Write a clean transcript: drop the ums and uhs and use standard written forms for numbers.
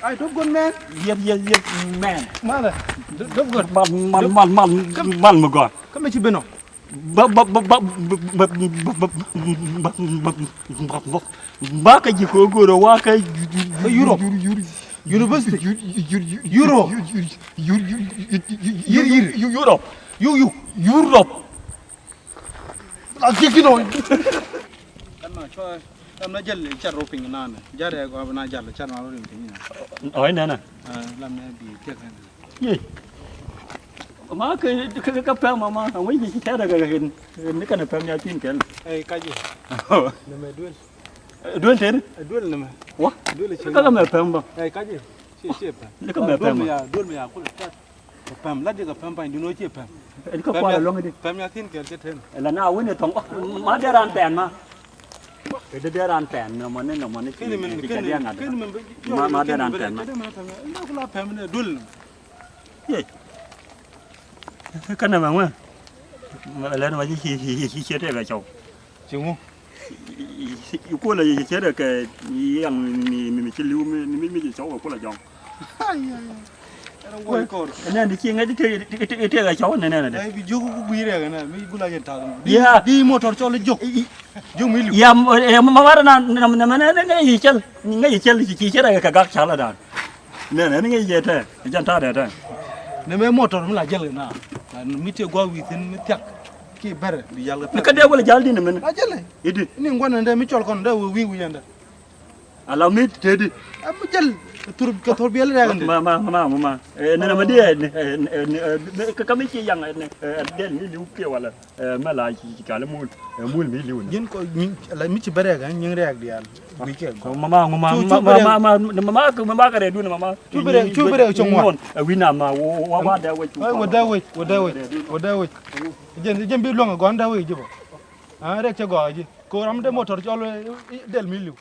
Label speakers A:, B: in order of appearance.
A: ai đốt con men
B: Yep, man.
A: mà là đốt con
B: Man mà gọi.
A: cái mấy chị bên nào
B: Ba cái gì của cô đó cái
A: Europe University Euro
B: Europe Europe
A: là cái nồi em mà cho em nói chân chặt rô pin nàn giá này có bên này chặt là chặt mà rô pin nhỉ
B: ở đây nè
A: làm này bị tiếc này
B: gì má cái phèn mà không biết gì thế là cái cái này phèn nhà tin cái
A: ai cái gì nè mày đuôi
B: đuôi thế
A: đuôi là mày
B: quá
A: đuôi là
B: cái là phèn mà
A: ai cái gì chia
B: cái là phèn mà
A: đuôi mày cũng là phèn lát đi gặp phèn phải đi nói chia phèn
B: cái qua là luôn đi
A: phèn nhà tin kiểu chết thêm
B: là nào với này thằng má đeo đàn phèn mà cái đeo đàn phèn mà nên
A: cái này mình
B: má đeo đàn phèn mà
A: nó là phèn này đuôi
B: gì cái này mà ngoan lên mà chỉ chết đây là chồng
A: chịu không
B: cô là chết được cái yang mình chỉ lưu mình cháu của cô là chồng nên đi chiên cái là cháu này
A: đây ví dụ cũng bị rồi này mình cũng là hiện tại đi motor cho lên dục dục mình lưu
B: em mà cái gì chơi chỉ chết cái gác chả là đàn nên cái gì thế chân ta đấy
A: nếu mà motor mình là chơi nào mình chơi qua vì thế mình chắc cái bể đi chơi là
B: cái đeo cái chơi đi nè mình
A: là chơi này
B: đi
A: nên quan này mình chọn con đây vi vi này
B: alo mít thế đi
A: mình chơi cái thổi bia là cái
B: mà nên mà đi cái mấy cái yang đen mi liu kia wala mà là chỉ cả là mua mi liu
A: nhưng có nhưng là mình chỉ bể cái nhưng react đi ăn vi cái
B: mà cái đấy đúng mà
A: chú bể trong ngoài
B: wina mà wa
A: đây dân biết luôn còn đây chứ bộ đấy cho gọi chứ cô làm đây motor cho lên del mi liu